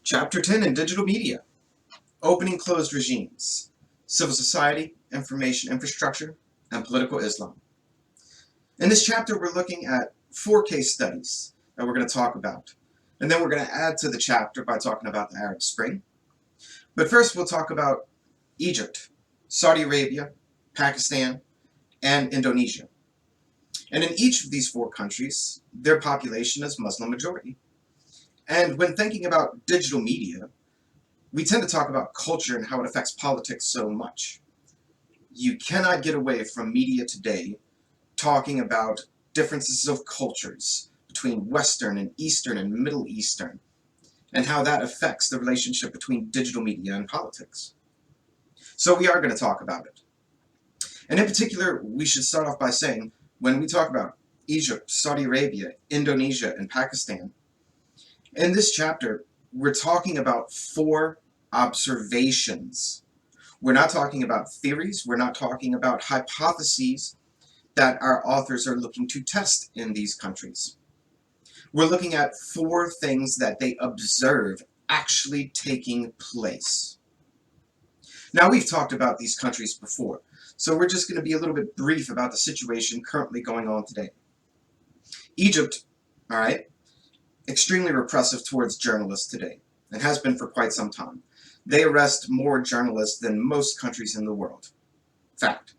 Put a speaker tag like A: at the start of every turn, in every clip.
A: Chapter 10 in Digital Media, Opening Closed Regimes, Civil Society, Information Infrastructure, and Political Islam. In this chapter, we're looking at 4 case studies that we're going to talk about. And then we're going to add to the chapter by talking about the Arab Spring. But first, we'll talk about Egypt, Saudi Arabia, Pakistan, and Indonesia. And in each of these 4 countries, their population is Muslim majority. And when thinking about digital media, we tend to talk about culture and how it affects politics so much. You cannot get away from media today talking about differences of cultures between Western and Eastern and Middle Eastern, and how that affects the relationship between digital media and politics. So we are going to talk about it. And in particular, we should start off by saying, when we talk about Egypt, Saudi Arabia, Indonesia, and Pakistan, in this chapter, we're talking about 4 observations. We're not talking about theories, we're not talking about hypotheses that our authors are looking to test in these countries. We're looking at 4 things that they observe actually taking place. Now, we've talked about these countries before, so we're just going to be a little bit brief about the situation currently going on today. Egypt, all right, extremely repressive towards journalists today, and has been for quite some time. They arrest more journalists than most countries in the world. Fact.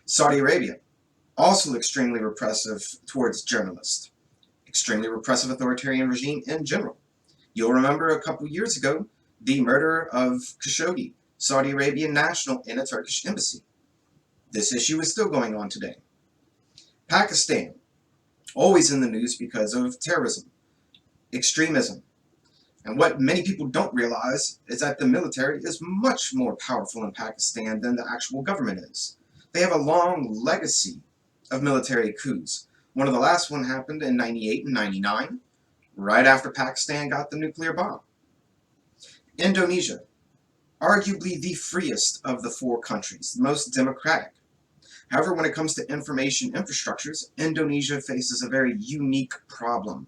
A: Saudi Arabia, also extremely repressive towards journalists. Extremely repressive authoritarian regime in general. You'll remember a couple years ago, the murder of Khashoggi, Saudi Arabian national, in a Turkish embassy. This issue is still going on today. Pakistan, always in the news because of terrorism, extremism. And what many people don't realize is that the military is much more powerful in Pakistan than the actual government is. They have a long legacy of military coups. One of the last one happened in 98 and 99, right after Pakistan got the nuclear bomb. Indonesia, arguably the freest of the 4 countries, the most democratic. However, when it comes to information infrastructures, Indonesia faces a very unique problem.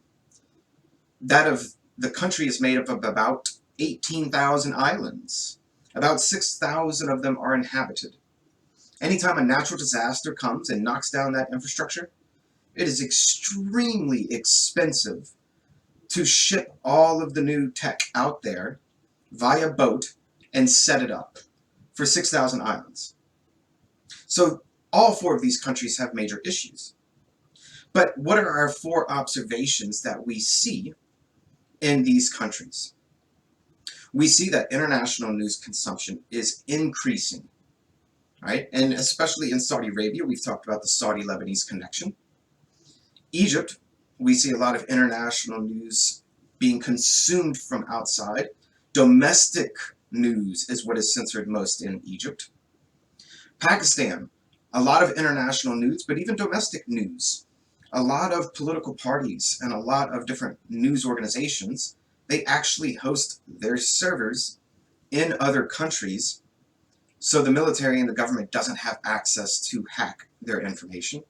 A: That of the country is made up of about 18,000 islands. About 6,000 of them are inhabited. Anytime a natural disaster comes and knocks down that infrastructure, it is extremely expensive to ship all of the new tech out there via boat and set it up for 6,000 islands. So all 4 of these countries have major issues. But what are our 4 observations that we see in these countries? We see that international news consumption is increasing, right? And especially in Saudi Arabia, we've talked about the Saudi-Lebanese connection. Egypt, we see a lot of international news being consumed from outside. Domestic news is what is censored most in Egypt. Pakistan, a lot of international news, but even domestic news. A lot of political parties and a lot of different news organizations, they actually host their servers in other countries, so the military and the government doesn't have access to hack their information.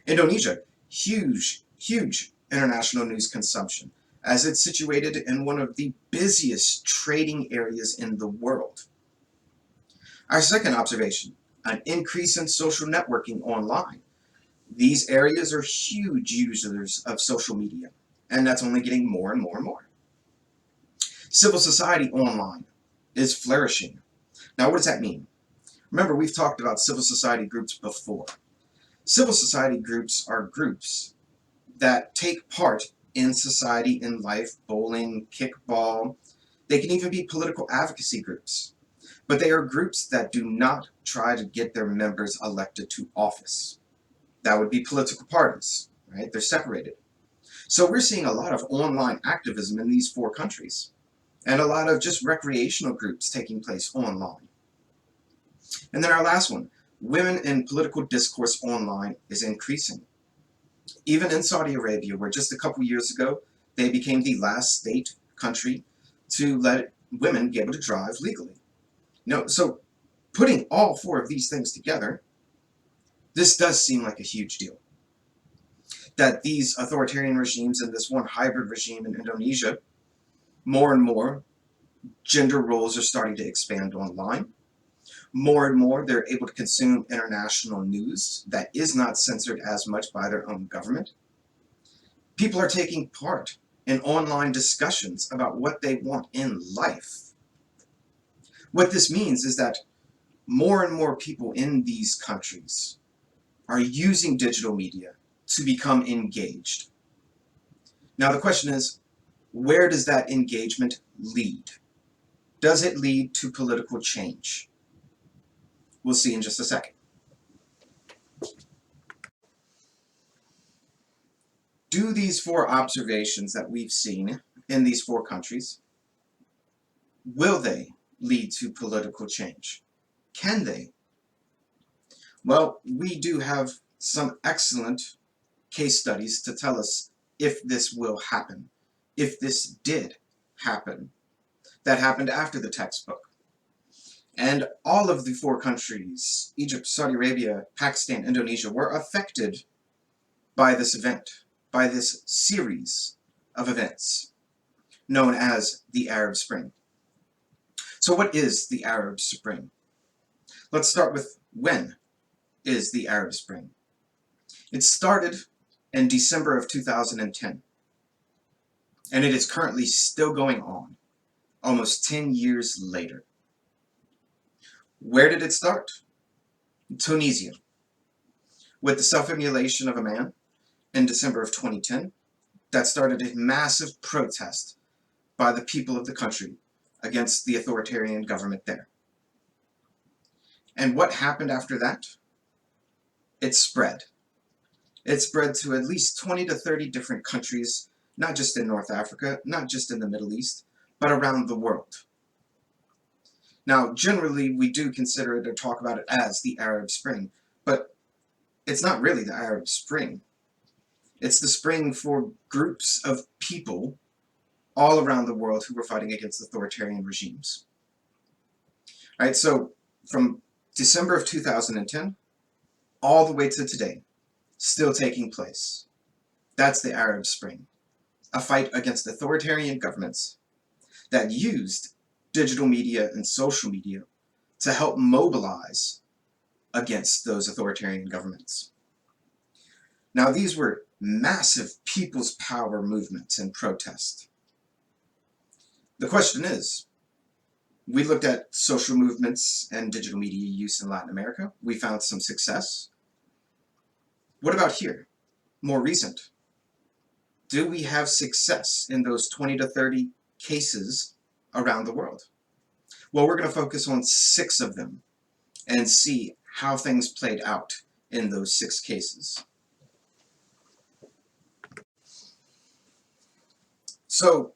A: Indonesia, huge international news consumption, as it's situated in one of the busiest trading areas in the world. Our second observation, an increase in social networking online. These areas are huge users of social media, and that's only getting more and more and more. Civil society online is flourishing. Now, what does that mean? Remember, we've talked about civil society groups before. Civil society groups are groups that take part in society, in life, bowling, kickball. They can even be political advocacy groups. But they are groups that do not try to get their members elected to office. That would be political parties, right? They're separated. So we're seeing a lot of online activism in these 4 countries, and a lot of just recreational groups taking place online. And then our last one, women in political discourse online is increasing. Even in Saudi Arabia, where just a couple years ago, they became the last state country to let women be able to drive legally. So putting all 4 of these things together, this does seem like a huge deal. That these authoritarian regimes and this one hybrid regime in Indonesia More and more, gender roles are starting to expand online. More and more, they're able to consume international news that is not censored as much by their own government. People are taking part in online discussions about what they want in life. What this means is that more and more people in these countries are using digital media to become engaged. Now the question is, where does that engagement lead? Does it lead to political change? We'll see in just a second. Do these four observations that we've seen in these four countries, will they lead to political change? Can they? Well, we do have some excellent case studies to tell us if this will happen, if this did happen, that happened after the textbook. And all of the four countries, Egypt, Saudi Arabia, Pakistan, Indonesia, were affected by this event, by this series of events known as the Arab Spring. So what is the Arab Spring? Let's start with when is the Arab Spring? It started in December of 2010, and it is currently still going on, almost 10 years later. Where did it start? Tunisia, with the self-immolation of a man in December of 2010, that started a massive protest by the people of the country against the authoritarian government there. And what happened after that? It spread. It spread to at least 20 to 30 different countries, not just in North Africa, not just in the Middle East, but around the world. Now, generally, we do consider it or talk about it as the Arab Spring, but it's not really the Arab Spring. It's the spring for groups of people all around the world who were fighting against authoritarian regimes. All right, so from December of 2010 all the way to today, still taking place. That's the Arab Spring, a fight against authoritarian governments that used digital media and social media to help mobilize against those authoritarian governments. Now, these were massive people's power movements and protest. The question is, we looked at social movements and digital media use in Latin America. We found some success. What about here? More recent. Do we have success in those 20 to 30 cases around the world? Well, we're going to focus on 6 of them and see how things played out in those 6 cases. So,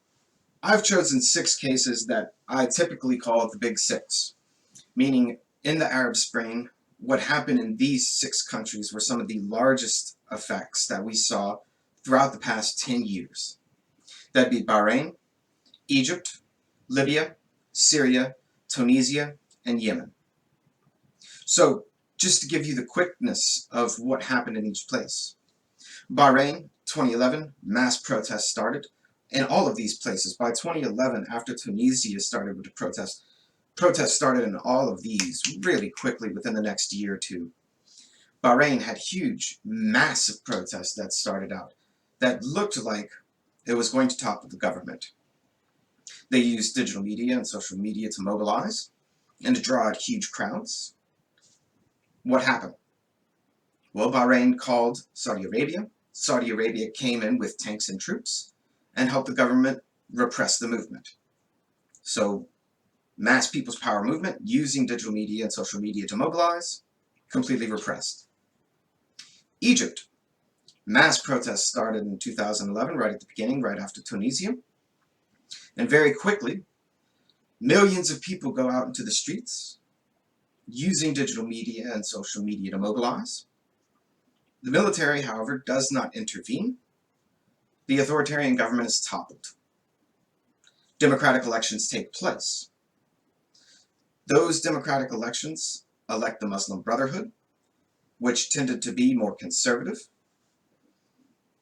A: I've chosen 6 cases that I typically call the Big Six, meaning in the Arab Spring, what happened in these 6 countries were some of the largest effects that we saw throughout the past 10 years. That'd be Bahrain, Egypt, Libya, Syria, Tunisia, and Yemen. So, just to give you the quickness of what happened in each place. Bahrain, 2011, mass protests started. In all of these places, by 2011, after Tunisia started with the protests started in all of these really quickly within the next year or two. Bahrain had huge, massive protests that started out that looked like it was going to topple the government. They used digital media and social media to mobilize and to draw out huge crowds. What happened? Well, Bahrain called Saudi Arabia. Saudi Arabia came in with tanks and troops and helped the government repress the movement. So, mass people's power movement using digital media and social media to mobilize, completely repressed. Egypt, mass protests started in 2011, right at the beginning, right after Tunisia. And very quickly, millions of people go out into the streets using digital media and social media to mobilize. The military, however, does not intervene. The authoritarian government is toppled. Democratic elections take place. Those democratic elections elect the Muslim Brotherhood, which tended to be more conservative.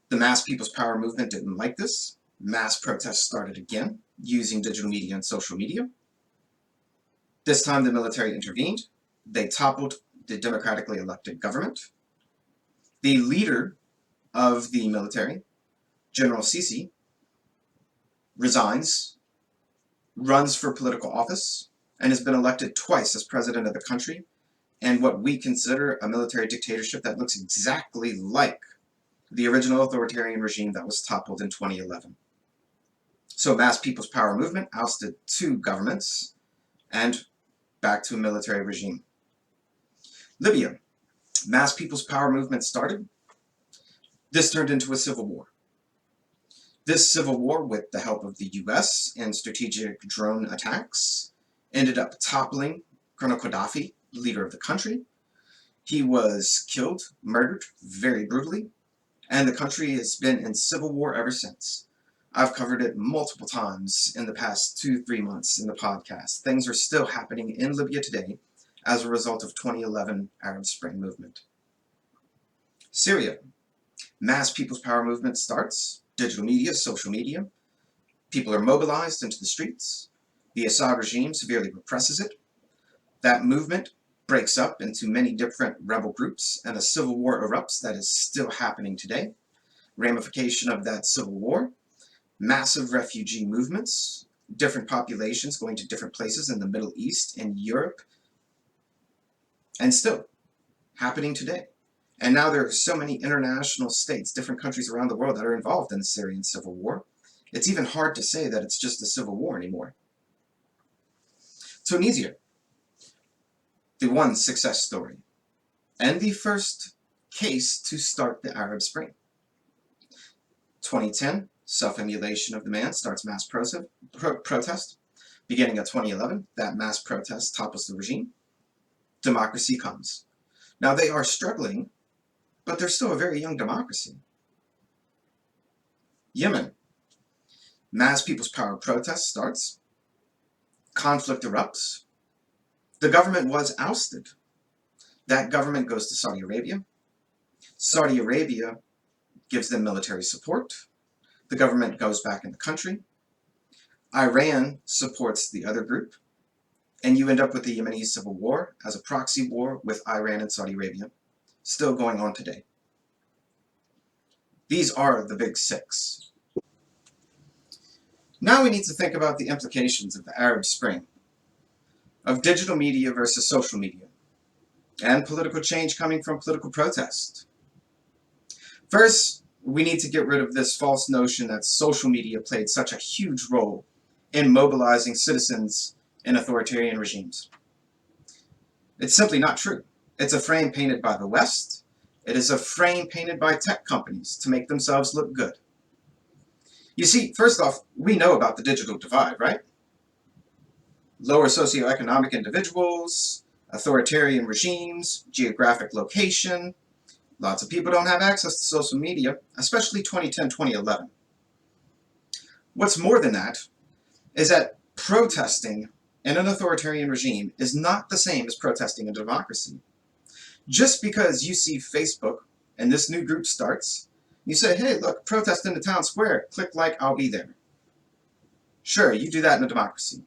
A: The mass people's power movement didn't like this. Mass protests started again, using digital media and social media. This time the military intervened. They toppled the democratically elected government. The leader of the military, General Sisi, resigns, runs for political office, and has been elected twice as president of the country, and what we consider a military dictatorship that looks exactly like the original authoritarian regime that was toppled in 2011. So mass people's power movement ousted two governments and back to a military regime. Libya, mass people's power movement started. This turned into a civil war. This civil war, with the help of the US and strategic drone attacks, ended up toppling Colonel Gaddafi, leader of the country. He was killed, murdered, very brutally, and the country has been in civil war ever since. I've covered it multiple times in the past 2-3 months in the podcast. Things are still happening in Libya today as a result of 2011 Arab Spring movement. Syria, mass people's power movement starts. Digital media, social media. People are mobilized into the streets. The Assad regime severely represses it. That movement breaks up into many different rebel groups, and a civil war erupts that is still happening today. Ramification of that civil war, massive refugee movements, different populations going to different places in the Middle East and Europe, and still happening today. And now there are so many international states, different countries around the world that are involved in the Syrian civil war. It's even hard to say that it's just a civil war anymore. Tunisia, the one success story, and the first case to start the Arab Spring. 2010, self-immolation of the man starts mass protest. Beginning of 2011, that mass protest topples the regime. Democracy comes. Now they are struggling, but they're still a very young democracy. Yemen, mass people's power protest starts. Conflict erupts. The government was ousted. That government goes to Saudi Arabia. Saudi Arabia gives them military support. The government goes back in the country. Iran supports the other group. And you end up with the Yemeni civil war as a proxy war with Iran and Saudi Arabia, still going on today. These are the big six. Now we need to think about the implications of the Arab Spring, of digital media versus social media, and political change coming from political protest. First, we need to get rid of this false notion that social media played such a huge role in mobilizing citizens in authoritarian regimes. It's simply not true. It's a frame painted by the West. It is a frame painted by tech companies to make themselves look good. You see, first off, we know about the digital divide, right? Lower socioeconomic individuals, authoritarian regimes, geographic location. Lots of people don't have access to social media, especially 2010, 2011. What's more than that is that protesting in an authoritarian regime is not the same as protesting in a democracy. Just because you see Facebook and this new group starts, you say, hey, look, protest in the town square, click like, I'll be there. Sure, you do that in a democracy.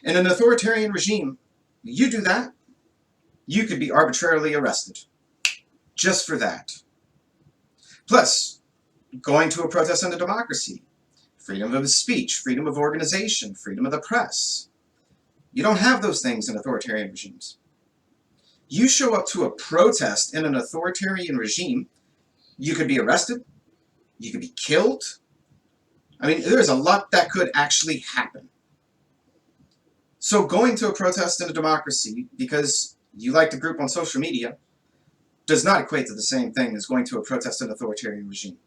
A: In an authoritarian regime, you do that, you could be arbitrarily arrested. Just for that. Plus, going to a protest in a democracy, freedom of speech, freedom of organization, freedom of the press. You don't have those things in authoritarian regimes. You show up to a protest in an authoritarian regime, you could be arrested, you could be killed. I mean, there's a lot that could actually happen. So going to a protest in a democracy because you like the group on social media does not equate to the same thing as going to a protest in an authoritarian regime.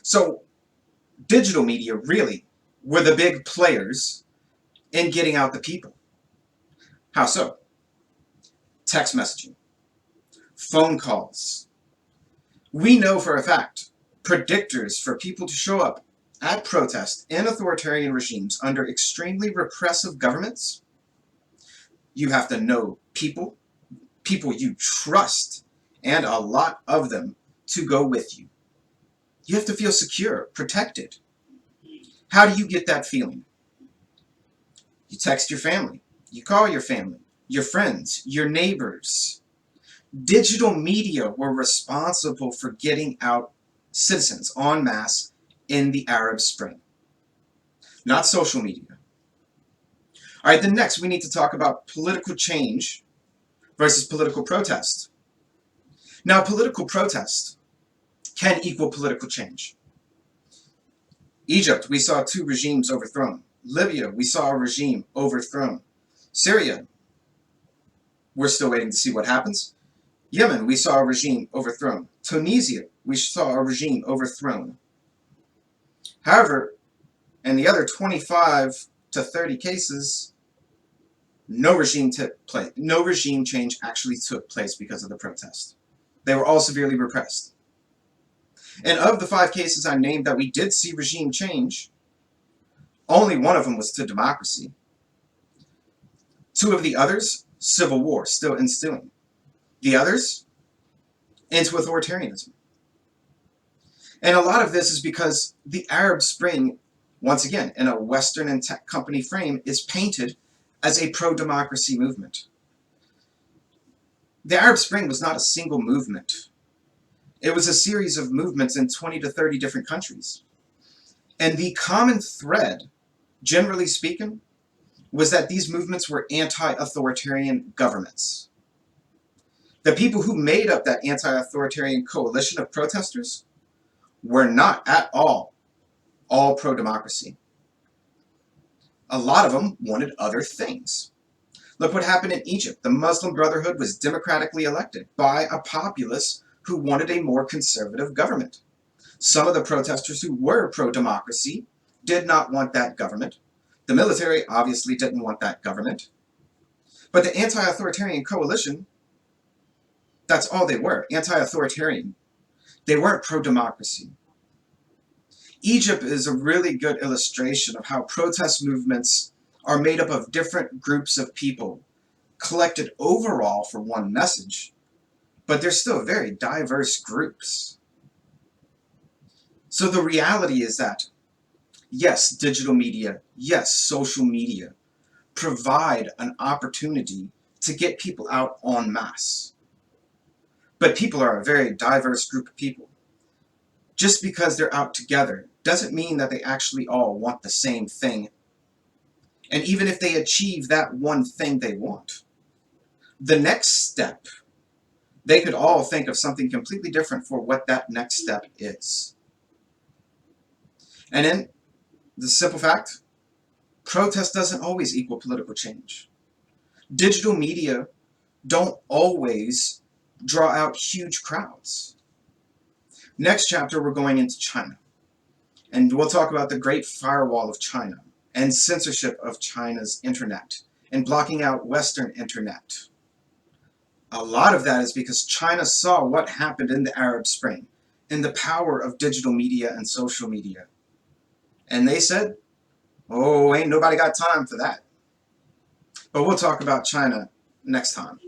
A: So digital media really were the big players in getting out the people. How so? Text messaging, phone calls. We know for a fact predictors for people to show up at protest in authoritarian regimes under extremely repressive governments. You have to know people you trust, and a lot of them to go with you. You have to feel secure, protected. How do you get that feeling? You text your family, you call your family, your friends, your neighbors. Digital media were responsible for getting out citizens en masse in the Arab Spring, not social media. All right, then next we need to talk about political change versus political protest. Now, political protest can equal political change. Egypt, we saw 2 regimes overthrown. Libya, we saw a regime overthrown. Syria, we're still waiting to see what happens. Yemen, we saw a regime overthrown. Tunisia, we saw a regime overthrown. However, in the other 25 to 30 cases, no regime change actually took place because of the protest. They were all severely repressed. And of the 5 cases I named that we did see regime change, only one of them was to democracy. 2 of the others, civil war, still ensuing. The others, into authoritarianism. And a lot of this is because the Arab Spring, once again, in a Western and tech company frame, is painted as a pro-democracy movement. The Arab Spring was not a single movement. It was a series of movements in 20 to 30 different countries. And the common thread, generally speaking, was that these movements were anti-authoritarian governments. The people who made up that anti-authoritarian coalition of protesters were not at all pro-democracy. A lot of them wanted other things. Look what happened in Egypt. The Muslim Brotherhood was democratically elected by a populace who wanted a more conservative government. Some of the protesters who were pro-democracy did not want that government. The military obviously didn't want that government. But the anti-authoritarian coalition, that's all they were, anti-authoritarian. They weren't pro-democracy. Egypt is a really good illustration of how protest movements are made up of different groups of people collected overall for one message, but they're still very diverse groups. So the reality is that, yes, digital media, yes, social media provide an opportunity to get people out en masse. But people are a very diverse group of people. Just because they're out together doesn't mean that they actually all want the same thing. And even if they achieve that one thing they want, the next step, they could all think of something completely different for what that next step is. And in the simple fact, protest doesn't always equal political change. Digital media don't always draw out huge crowds. Next chapter, we're going into China. And we'll talk about the Great Firewall of China and censorship of China's internet and blocking out Western internet. A lot of that is because China saw what happened in the Arab Spring and the power of digital media and social media. And they said, oh, ain't nobody got time for that. But we'll talk about China next time.